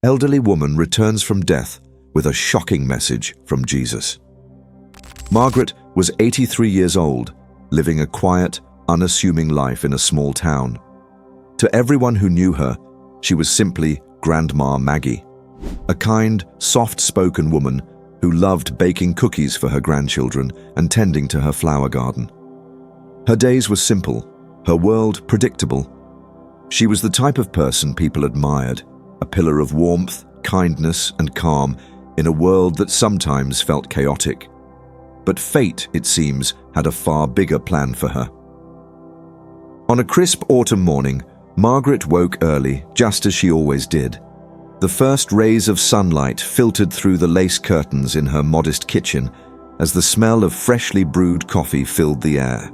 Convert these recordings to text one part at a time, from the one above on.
Elderly woman returns from death with a shocking message from Jesus. Margaret was 83 years old, living a quiet, unassuming life in a small town. To everyone who knew her, she was simply Grandma Maggie, a kind, soft-spoken woman who loved baking cookies for her grandchildren and tending to her flower garden. Her days were simple, her world predictable. She was the type of person people admired, a pillar of warmth, kindness, and calm in a world that sometimes felt chaotic. But fate, it seems, had a far bigger plan for her. On a crisp autumn morning, Margaret woke early, just as she always did. The first rays of sunlight filtered through the lace curtains in her modest kitchen as the smell of freshly brewed coffee filled the air.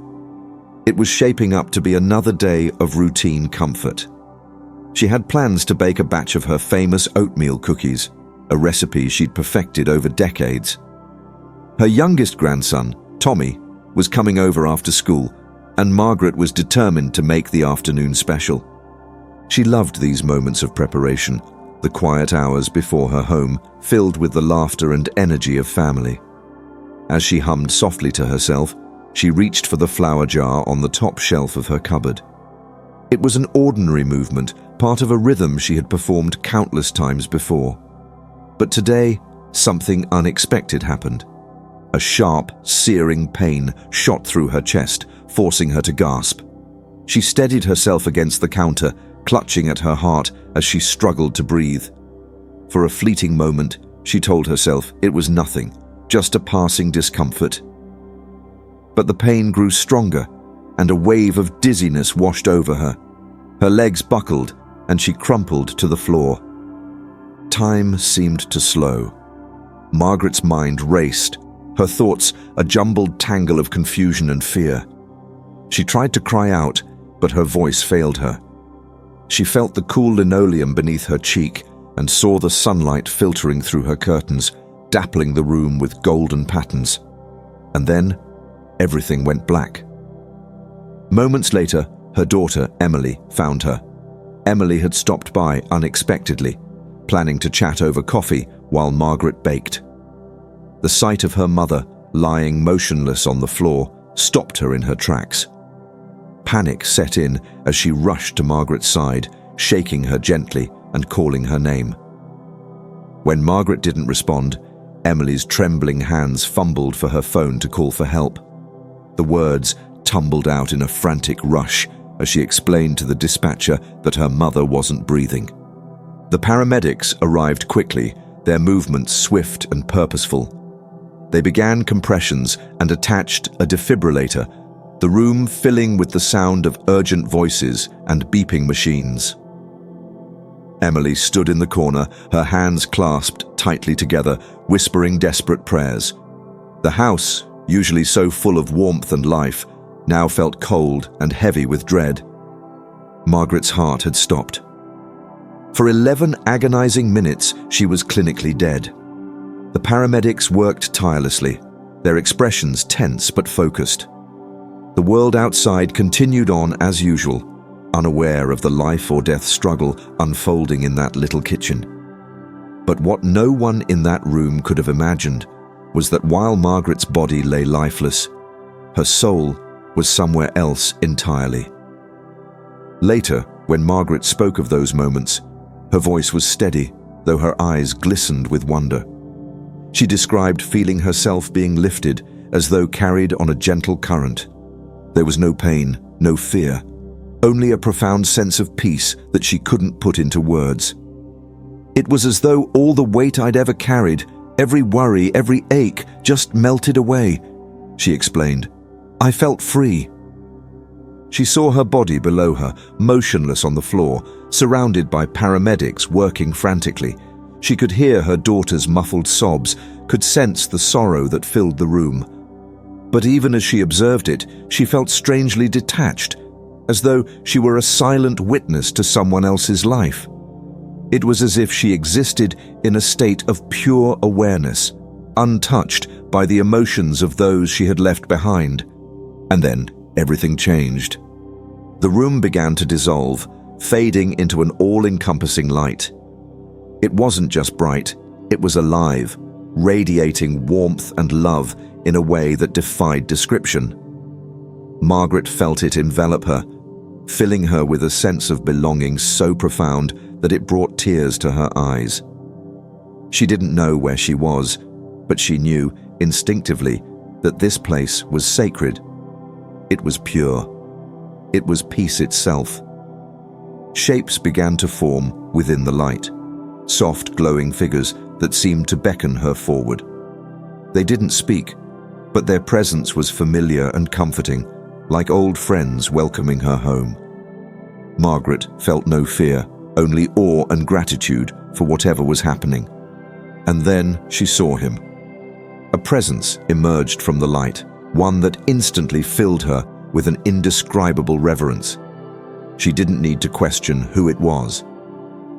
It was shaping up to be another day of routine comfort. She had plans to bake a batch of her famous oatmeal cookies, a recipe she'd perfected over decades. Her youngest grandson, Tommy, was coming over after school, and Margaret was determined to make the afternoon special. She loved these moments of preparation, the quiet hours before her home, filled with the laughter and energy of family. As she hummed softly to herself, she reached for the flour jar on the top shelf of her cupboard. It was an ordinary movement, part of a rhythm she had performed countless times before. But today, something unexpected happened. A sharp, searing pain shot through her chest, forcing her to gasp. She steadied herself against the counter, clutching at her heart as she struggled to breathe. For a fleeting moment, she told herself it was nothing, just a passing discomfort. But the pain grew stronger, and a wave of dizziness washed over her. Her legs buckled, and she crumpled to the floor. Time seemed to slow. Margaret's mind raced, her thoughts a jumbled tangle of confusion and fear. She tried to cry out, but her voice failed her. She felt the cool linoleum beneath her cheek and saw the sunlight filtering through her curtains, dappling the room with golden patterns. And then, everything went black. Moments later, her daughter, Emily, found her. Emily had stopped by unexpectedly, planning to chat over coffee while Margaret baked. The sight of her mother, lying motionless on the floor, stopped her in her tracks. Panic set in as she rushed to Margaret's side, shaking her gently and calling her name. When Margaret didn't respond, Emily's trembling hands fumbled for her phone to call for help. The words tumbled out in a frantic rush as she explained to the dispatcher that her mother wasn't breathing. The paramedics arrived quickly, their movements swift and purposeful. They began compressions and attached a defibrillator, the room filling with the sound of urgent voices and beeping machines. Emily stood in the corner, her hands clasped tightly together, whispering desperate prayers. The house, usually so full of warmth and life, now felt cold and heavy with dread. Margaret's heart had stopped. For 11 agonizing minutes, she was clinically dead. The paramedics worked tirelessly, their expressions tense but focused. The world outside continued on as usual, unaware of the life or death struggle unfolding in that little kitchen. But what no one in that room could have imagined was that while Margaret's body lay lifeless, her soul was somewhere else entirely. Later, when Margaret spoke of those moments, her voice was steady, though her eyes glistened with wonder. She described feeling herself being lifted as though carried on a gentle current. There was no pain, no fear, only a profound sense of peace that she couldn't put into words. It was as though all the weight I'd ever carried, every worry, every ache, just melted away, she explained. I felt free. She saw her body below her, motionless on the floor, surrounded by paramedics working frantically. She could hear her daughter's muffled sobs, could sense the sorrow that filled the room. But even as she observed it, she felt strangely detached, as though she were a silent witness to someone else's life. It was as if she existed in a state of pure awareness, untouched by the emotions of those she had left behind. And then everything changed. The room began to dissolve, fading into an all-encompassing light. It wasn't just bright, it was alive, radiating warmth and love in a way that defied description. Margaret felt it envelop her, filling her with a sense of belonging so profound that it brought tears to her eyes. She didn't know where she was, but she knew instinctively that this place was sacred. It was pure. It was peace itself. Shapes began to form within the light, soft glowing figures that seemed to beckon her forward. They didn't speak, but their presence was familiar and comforting, like old friends welcoming her home. Margaret felt no fear, only awe and gratitude for whatever was happening. And then she saw him. A presence emerged from the light, one that instantly filled her with an indescribable reverence. She didn't need to question who it was.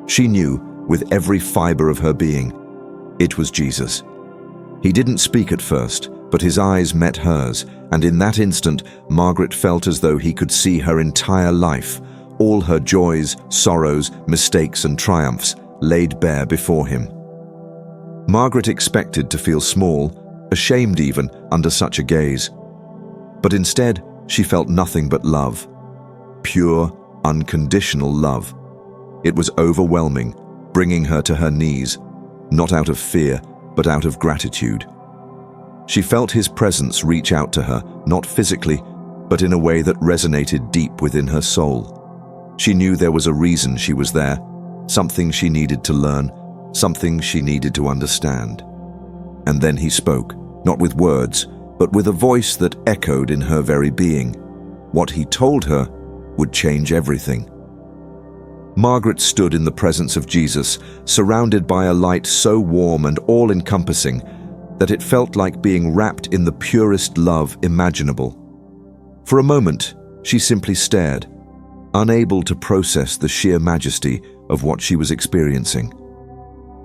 She knew with every fiber of her being, it was Jesus. He didn't speak at first, but his eyes met hers, and in that instant, Margaret felt as though he could see her entire life, all her joys, sorrows, mistakes, and triumphs laid bare before him. Margaret expected to feel small, ashamed even, under such a gaze. But instead, she felt nothing but love. Pure, unconditional love. It was overwhelming, bringing her to her knees, not out of fear, but out of gratitude. She felt his presence reach out to her, not physically, but in a way that resonated deep within her soul. She knew there was a reason she was there, something she needed to learn, something she needed to understand. And then he spoke, not with words, but with a voice that echoed in her very being. What he told her would change everything. Margaret stood in the presence of Jesus, surrounded by a light so warm and all-encompassing that it felt like being wrapped in the purest love imaginable. For a moment, she simply stared, unable to process the sheer majesty of what she was experiencing.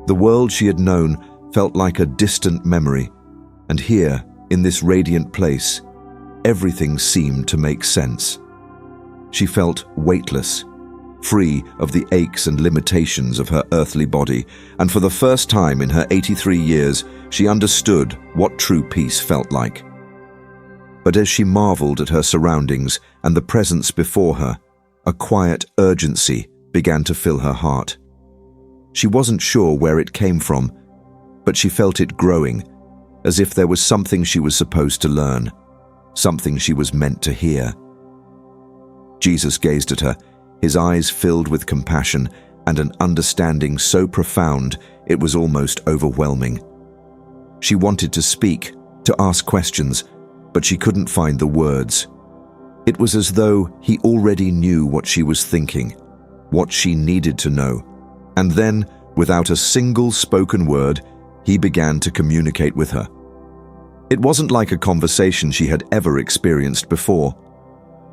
The world she had known felt like a distant memory, and here, in this radiant place, everything seemed to make sense. She felt weightless, free of the aches and limitations of her earthly body, and for the first time in her 83 years, she understood what true peace felt like. But as she marveled at her surroundings and the presence before her, a quiet urgency began to fill her heart. She wasn't sure where it came from, but she felt it growing, as if there was something she was supposed to learn, something she was meant to hear. Jesus gazed at her, his eyes filled with compassion and an understanding so profound it was almost overwhelming. She wanted to speak, to ask questions, but she couldn't find the words. It was as though he already knew what she was thinking, what she needed to know, and then, without a single spoken word, he began to communicate with her. It wasn't like a conversation she had ever experienced before.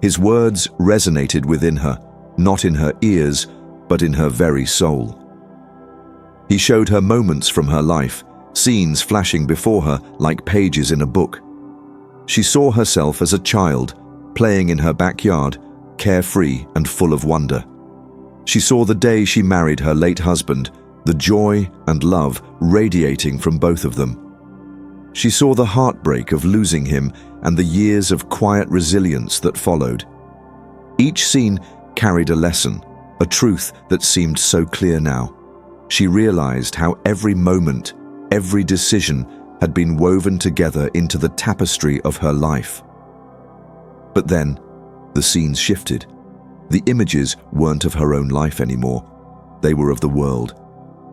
His words resonated within her, not in her ears, but in her very soul. He showed her moments from her life, scenes flashing before her like pages in a book. She saw herself as a child, playing in her backyard, carefree and full of wonder. She saw the day she married her late husband, the joy and love radiating from both of them. She saw the heartbreak of losing him and the years of quiet resilience that followed. Each scene carried a lesson, a truth that seemed so clear now. She realized how every moment, every decision had been woven together into the tapestry of her life. But then, the scenes shifted. The images weren't of her own life anymore. They were of the world.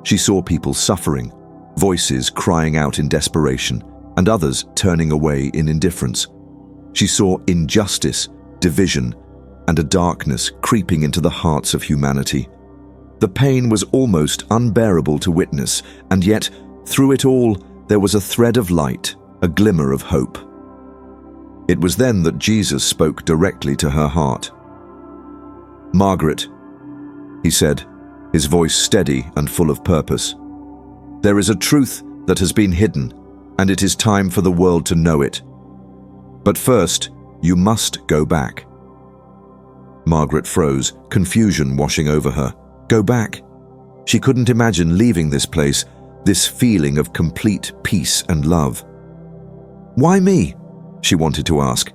She saw people suffering, voices crying out in desperation, and others turning away in indifference. She saw injustice, division, and a darkness creeping into the hearts of humanity. The pain was almost unbearable to witness, and yet, through it all, there was a thread of light, a glimmer of hope. It was then that Jesus spoke directly to her heart. "Margaret," he said, his voice steady and full of purpose, "there is a truth that has been hidden, and it is time for the world to know it. But first, you must go back." Margaret froze, confusion washing over her. Go back? She couldn't imagine leaving this place, this feeling of complete peace and love. "Why me?" she wanted to ask,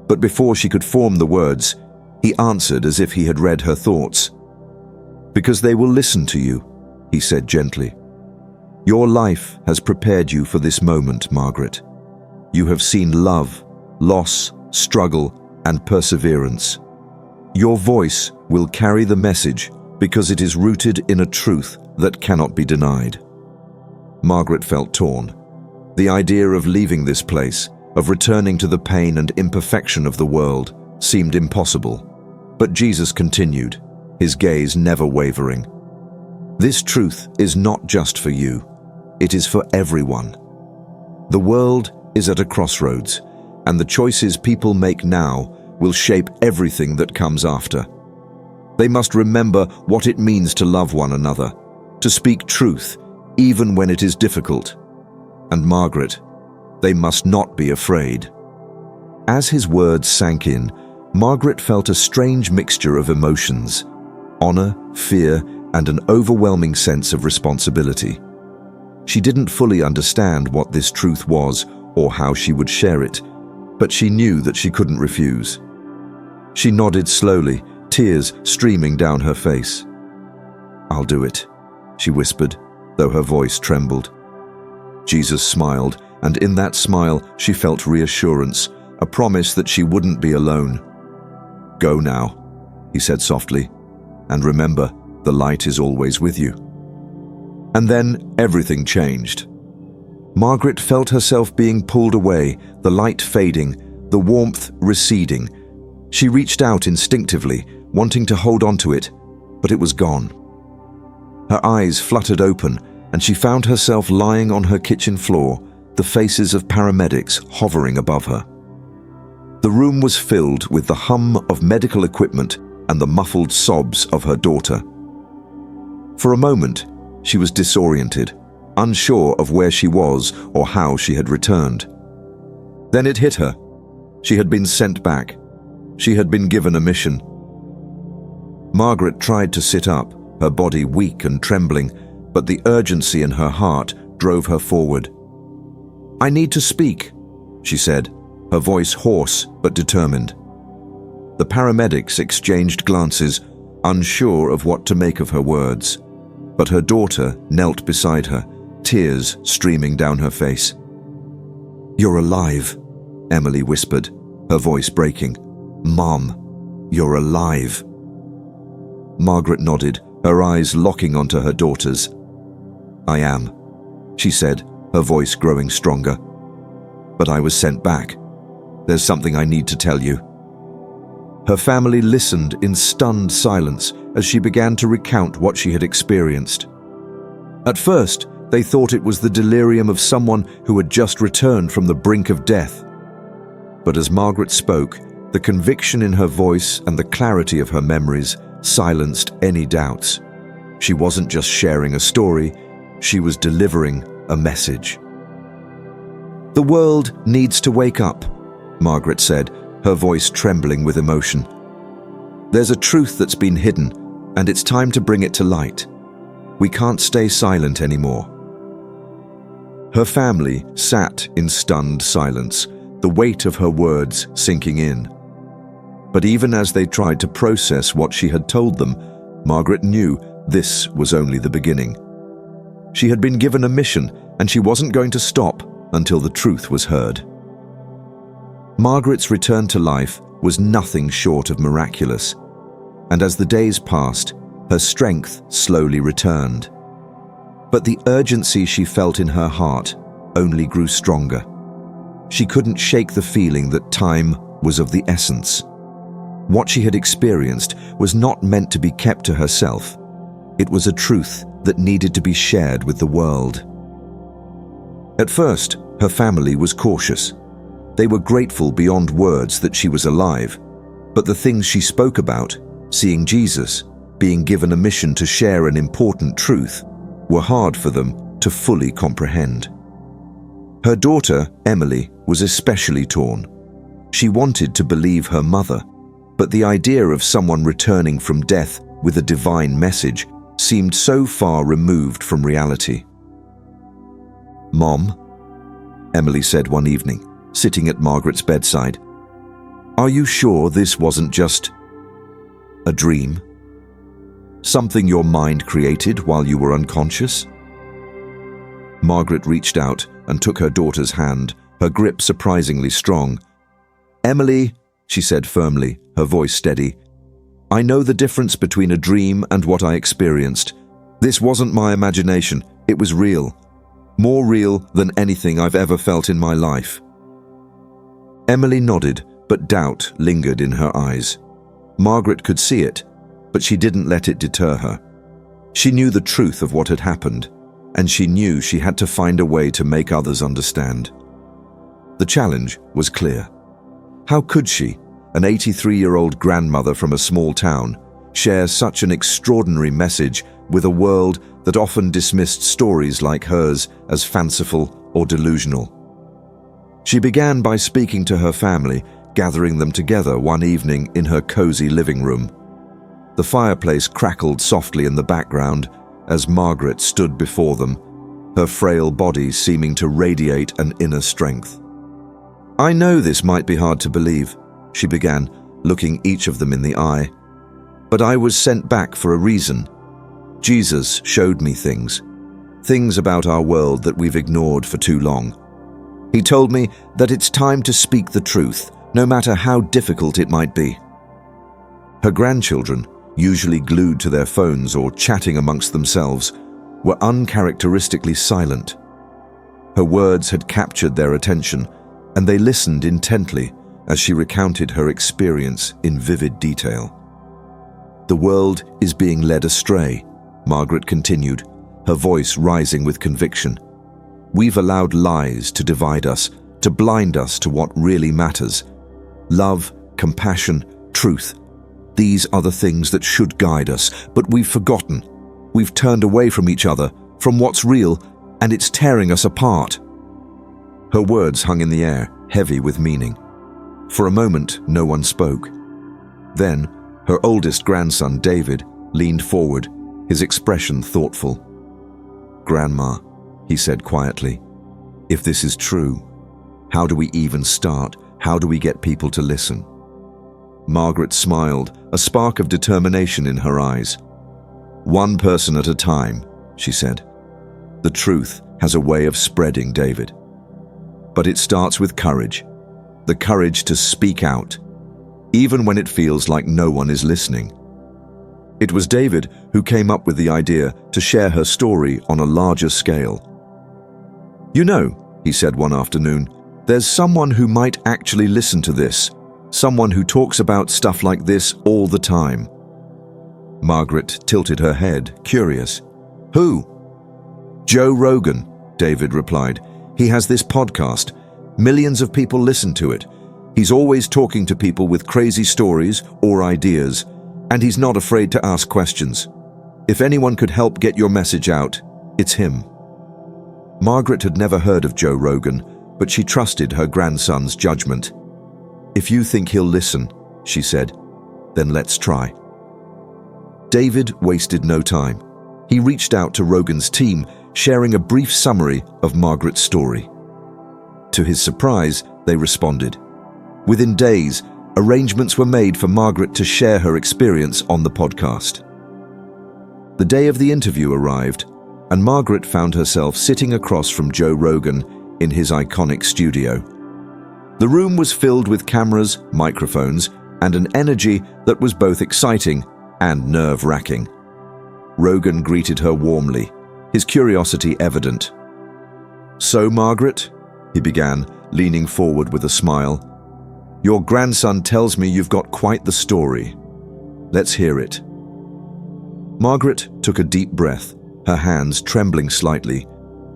but before she could form the words, he answered as if he had read her thoughts. "Because they will listen to you," he said gently. "Your life has prepared you for this moment, Margaret. You have seen love, loss, struggle, and perseverance. Your voice will carry the message because it is rooted in a truth that cannot be denied." Margaret felt torn. The idea of leaving this place, of returning to the pain and imperfection of the world, seemed impossible. But Jesus continued, his gaze never wavering. "This truth is not just for you. It is for everyone. The world is at a crossroads, and the choices people make now will shape everything that comes after. They must remember what it means to love one another, to speak truth, even when it is difficult. And Margaret, they must not be afraid." As his words sank in, Margaret felt a strange mixture of emotions: honor, fear, and an overwhelming sense of responsibility. She didn't fully understand what this truth was or how she would share it, but she knew that she couldn't refuse. She nodded slowly, tears streaming down her face. "I'll do it," she whispered, though her voice trembled. Jesus smiled, and in that smile she felt reassurance, a promise that she wouldn't be alone. "Go now," he said softly, "and remember, the light is always with you." And then everything changed. Margaret felt herself being pulled away, the light fading, the warmth receding. She reached out instinctively, wanting to hold on to it, but it was gone. Her eyes fluttered open, and she found herself lying on her kitchen floor, the faces of paramedics hovering above her. The room was filled with the hum of medical equipment and the muffled sobs of her daughter. For a moment, she was disoriented, unsure of where she was or how she had returned. Then it hit her. She had been sent back. She had been given a mission. Margaret tried to sit up, her body weak and trembling, but the urgency in her heart drove her forward. "I need to speak," she said, her voice hoarse but determined. The paramedics exchanged glances, unsure of what to make of her words, but her daughter knelt beside her, tears streaming down her face. "You're alive," Emily whispered, her voice breaking. "Mom, you're alive." Margaret nodded, her eyes locking onto her daughter's. "I am," she said, her voice growing stronger. "But I was sent back. There's something I need to tell you." Her family listened in stunned silence as she began to recount what she had experienced. At first, they thought it was the delirium of someone who had just returned from the brink of death. But as Margaret spoke, the conviction in her voice and the clarity of her memories silenced any doubts. She wasn't just sharing a story, she was delivering a message. "The world needs to wake up," Margaret said, her voice trembling with emotion. "There's a truth that's been hidden, and it's time to bring it to light. We can't stay silent anymore." Her family sat in stunned silence, the weight of her words sinking in. But even as they tried to process what she had told them, Margaret knew this was only the beginning. She had been given a mission, and she wasn't going to stop until the truth was heard. Margaret's return to life was nothing short of miraculous, and as the days passed, her strength slowly returned. But the urgency she felt in her heart only grew stronger. She couldn't shake the feeling that time was of the essence. What she had experienced was not meant to be kept to herself. It was a truth that needed to be shared with the world. At first, her family was cautious. They were grateful beyond words that she was alive, but the things she spoke about, seeing Jesus, being given a mission to share an important truth, were hard for them to fully comprehend. Her daughter, Emily, was especially torn. She wanted to believe her mother, but the idea of someone returning from death with a divine message seemed so far removed from reality. "Mom," Emily said one evening, sitting at Margaret's bedside, "are you sure this wasn't just a dream? Something your mind created while you were unconscious?" Margaret reached out and took her daughter's hand, her grip surprisingly strong. "Emily," she said firmly, her voice steady, "I know the difference between a dream and what I experienced. This wasn't my imagination, it was real. More real than anything I've ever felt in my life." Emily nodded, but doubt lingered in her eyes. Margaret could see it, but she didn't let it deter her. She knew the truth of what had happened, and she knew she had to find a way to make others understand. The challenge was clear. How could she, an 83-year-old grandmother from a small town, share such an extraordinary message with a world that often dismissed stories like hers as fanciful or delusional? She began by speaking to her family, gathering them together one evening in her cozy living room. The fireplace crackled softly in the background as Margaret stood before them, her frail body seeming to radiate an inner strength. "I know this might be hard to believe," she began, looking each of them in the eye, "but I was sent back for a reason. Jesus showed me things about our world that we've ignored for too long. He told me that it's time to speak the truth, no matter how difficult it might be." Her grandchildren, usually glued to their phones or chatting amongst themselves, were uncharacteristically silent. Her words had captured their attention, and they listened intently as she recounted her experience in vivid detail. "The world is being led astray," Margaret continued, her voice rising with conviction. "We've allowed lies to divide us, to blind us to what really matters. Love, compassion, truth. These are the things that should guide us, but we've forgotten. We've turned away from each other, from what's real, and it's tearing us apart." Her words hung in the air, heavy with meaning. For a moment, no one spoke. Then, her oldest grandson, David, leaned forward, his expression thoughtful. "Grandma," he said quietly, "if this is true, how do we even start? How do we get people to listen?" Margaret smiled, a spark of determination in her eyes. "One person at a time," she said. "The truth has a way of spreading, David. But it starts with courage, the courage to speak out, even when it feels like no one is listening." It was David who came up with the idea to share her story on a larger scale. "You know," he said one afternoon, "there's someone who might actually listen to this, someone who talks about stuff like this all the time." Margaret tilted her head, curious. "Who?" "Joe Rogan," David replied. "He has this podcast. Millions of people listen to it. He's always talking to people with crazy stories or ideas, and he's not afraid to ask questions. If anyone could help get your message out, it's him." Margaret had never heard of Joe Rogan, but she trusted her grandson's judgment. "If you think he'll listen," she said, "then let's try." David wasted no time. He reached out to Rogan's team, sharing a brief summary of Margaret's story. To his surprise, they responded. Within days, arrangements were made for Margaret to share her experience on the podcast. The day of the interview arrived, and Margaret found herself sitting across from Joe Rogan in his iconic studio. The room was filled with cameras, microphones, and an energy that was both exciting and nerve-wracking. Rogan greeted her warmly, his curiosity evident. "So, Margaret," he began, leaning forward with a smile, "your grandson tells me you've got quite the story. Let's hear it." Margaret took a deep breath, her hands trembling slightly,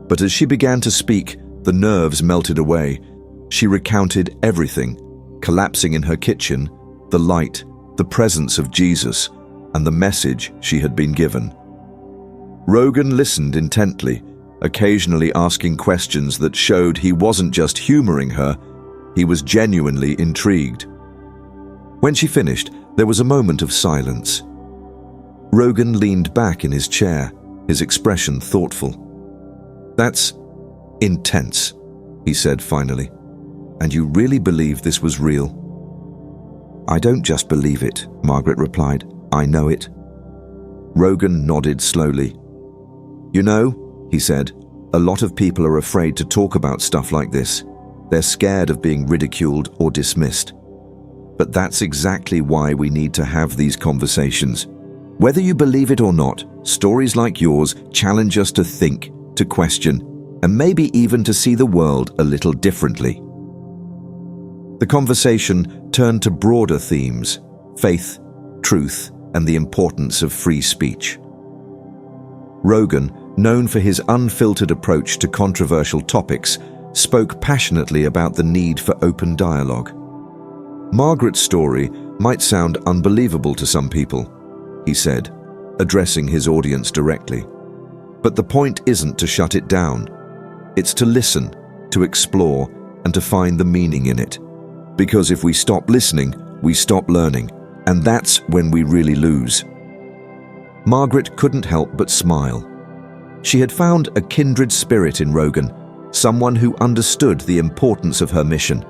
but as she began to speak, the nerves melted away. She recounted everything, collapsing in her kitchen, the light, the presence of Jesus, and the message she had been given. Rogan listened intently, occasionally asking questions that showed he wasn't just humoring her, he was genuinely intrigued. When she finished, there was a moment of silence. Rogan leaned back in his chair, his expression thoughtful. "That's intense," he said finally. "And you really believe this was real?" "I don't just believe it," Margaret replied. "I know it." Rogan nodded slowly. "You know," he said, "a lot of people are afraid to talk about stuff like this. They're scared of being ridiculed or dismissed. But that's exactly why we need to have these conversations. Whether you believe it or not, stories like yours challenge us to think, to question, and maybe even to see the world a little differently." The conversation turned to broader themes: faith, truth, and the importance of free speech. Rogan, known for his unfiltered approach to controversial topics, spoke passionately about the need for open dialogue. Margaret's story might sound unbelievable to some people, he said, addressing his audience directly. But the point isn't to shut it down. It's to listen, to explore, and to find the meaning in it. Because if we stop listening, we stop learning, and that's when we really lose. Margaret couldn't help but smile. She had found a kindred spirit in Rogan, someone who understood the importance of her mission.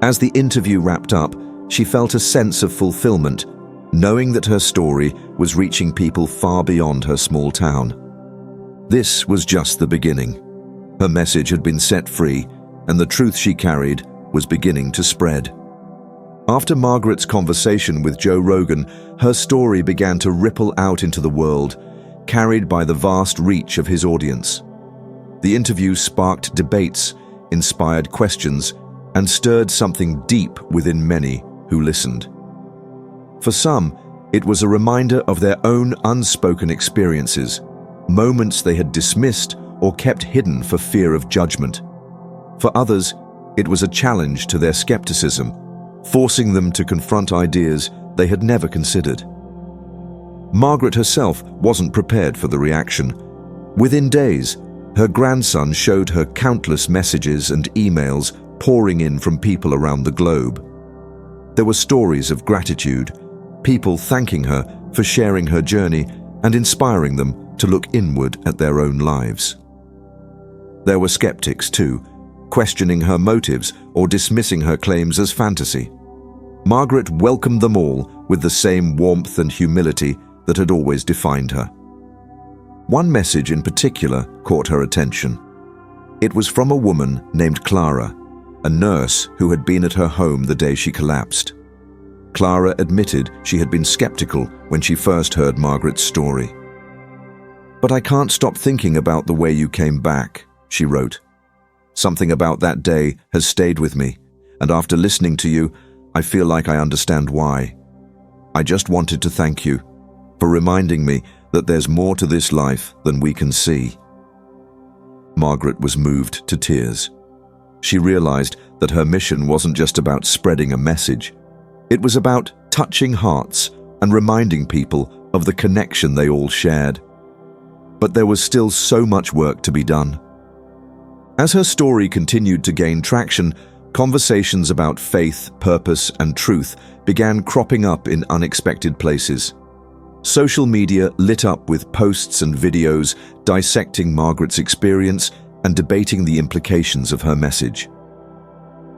As the interview wrapped up, she felt a sense of fulfillment, knowing that her story was reaching people far beyond her small town. This was just the beginning. Her message had been set free, and the truth she carried was beginning to spread. After Margaret's conversation with Joe Rogan, her story began to ripple out into the world, carried by the vast reach of his audience. The interview sparked debates, inspired questions, and stirred something deep within many who listened. For some, it was a reminder of their own unspoken experiences, moments they had dismissed or kept hidden for fear of judgment. For others, it was a challenge to their skepticism, forcing them to confront ideas they had never considered. Margaret herself wasn't prepared for the reaction. Within days, her grandson showed her countless messages and emails pouring in from people around the globe. There were stories of gratitude, people thanking her for sharing her journey and inspiring them to look inward at their own lives. There were skeptics too, questioning her motives or dismissing her claims as fantasy. Margaret welcomed them all with the same warmth and humility that had always defined her. One message in particular caught her attention. It was from a woman named Clara, a nurse who had been at her home the day she collapsed. Clara admitted she had been skeptical when she first heard Margaret's story. "But I can't stop thinking about the way you came back," she wrote. "Something about that day has stayed with me, and after listening to you, I feel like I understand why. I just wanted to thank you for reminding me that there's more to this life than we can see." Margaret was moved to tears. She realized that her mission wasn't just about spreading a message. It was about touching hearts and reminding people of the connection they all shared. But there was still so much work to be done. As her story continued to gain traction, conversations about faith, purpose, and truth began cropping up in unexpected places. Social media lit up with posts and videos dissecting Margaret's experience and debating the implications of her message.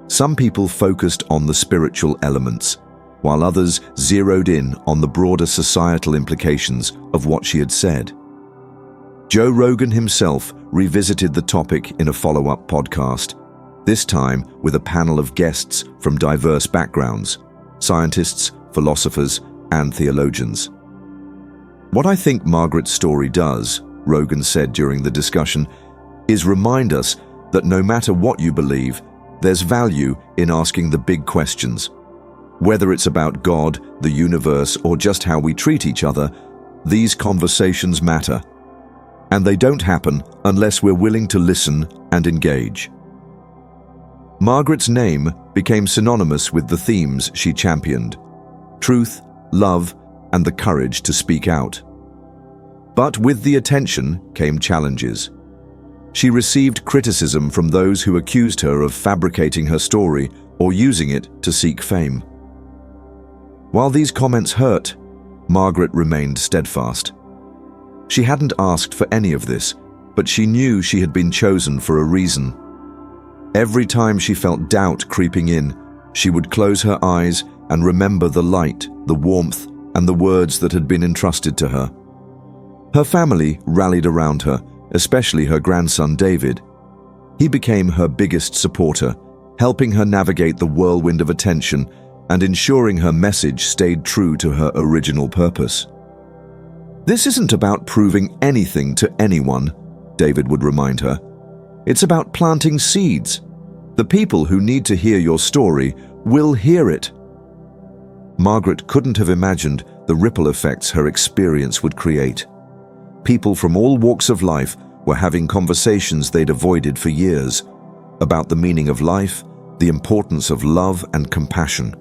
Some people focused on the spiritual elements, while others zeroed in on the broader societal implications of what she had said. Joe Rogan himself revisited the topic in a follow-up podcast, this time with a panel of guests from diverse backgrounds: scientists, philosophers, and theologians. "What I think Margaret's story does," Rogan said during the discussion, "is remind us that no matter what you believe, there's value in asking the big questions. Whether it's about God, the universe, or just how we treat each other, these conversations matter. And they don't happen unless we're willing to listen and engage." Margaret's name became synonymous with the themes she championed: truth, love, and the courage to speak out. But with the attention came challenges. She received criticism from those who accused her of fabricating her story or using it to seek fame. While these comments hurt, Margaret remained steadfast. She hadn't asked for any of this, but she knew she had been chosen for a reason. Every time she felt doubt creeping in, she would close her eyes and remember the light, the warmth, and the words that had been entrusted to her. Her family rallied around her, especially her grandson David. He became her biggest supporter, helping her navigate the whirlwind of attention and ensuring her message stayed true to her original purpose. "This isn't about proving anything to anyone," David would remind her. "It's about planting seeds. The people who need to hear your story will hear it." Margaret couldn't have imagined the ripple effects her experience would create. People from all walks of life were having conversations they'd avoided for years about the meaning of life, the importance of love and compassion,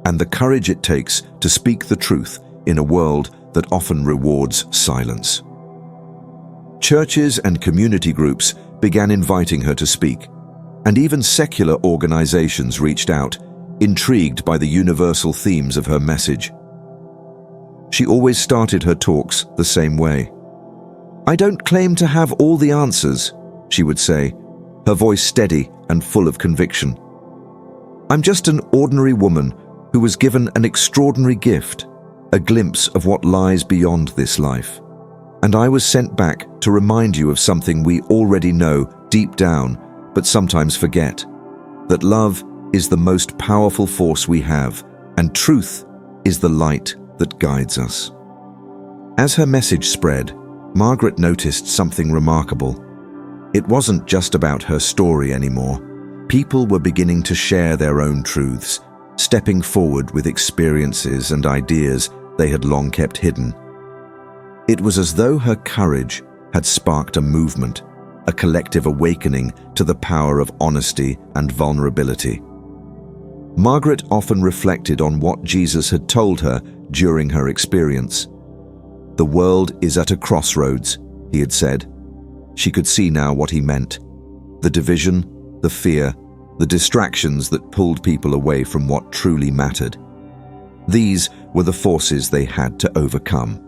and the courage it takes to speak the truth in a world that often rewards silence. Churches and community groups began inviting her to speak, and even secular organizations reached out, intrigued by the universal themes of her message. She always started her talks the same way. "I don't claim to have all the answers," she would say, her voice steady and full of conviction. "I'm just an ordinary woman who was given an extraordinary gift, a glimpse of what lies beyond this life. And I was sent back to remind you of something we already know deep down, but sometimes forget, that love is the most powerful force we have, and truth is the light that guides us." As her message spread, Margaret noticed something remarkable. It wasn't just about her story anymore. People were beginning to share their own truths, stepping forward with experiences and ideas they had long kept hidden. It was as though her courage had sparked a movement, a collective awakening to the power of honesty and vulnerability. Margaret often reflected on what Jesus had told her during her experience. "The world is at a crossroads," he had said. She could see now what he meant. The division, the fear, the distractions that pulled people away from what truly mattered. These were the forces they had to overcome.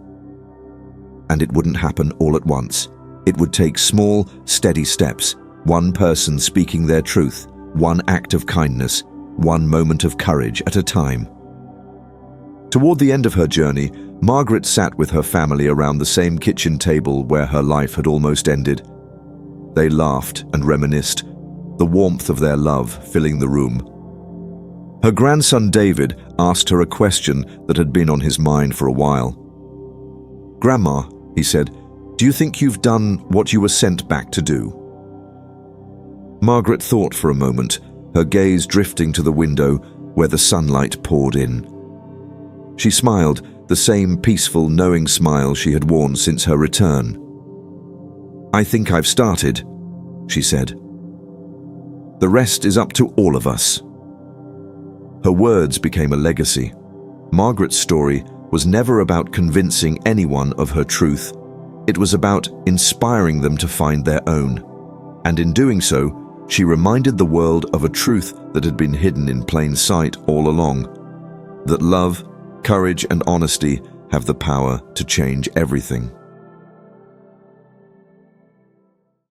And it wouldn't happen all at once. It would take small, steady steps, one person speaking their truth, one act of kindness, one moment of courage at a time. Toward the end of her journey, Margaret sat with her family around the same kitchen table where her life had almost ended. They laughed and reminisced, the warmth of their love filling the room. Her grandson David asked her a question that had been on his mind for a while. "Grandma," he said, "do you think you've done what you were sent back to do?" Margaret thought for a moment, her gaze drifting to the window where the sunlight poured in. She smiled, the same peaceful, knowing smile she had worn since her return. "I think I've started," she said. "The rest is up to all of us." Her words became a legacy. Margaret's story was never about convincing anyone of her truth. It was about inspiring them to find their own. And in doing so, she reminded the world of a truth that had been hidden in plain sight all along. That love, courage, and honesty have the power to change everything.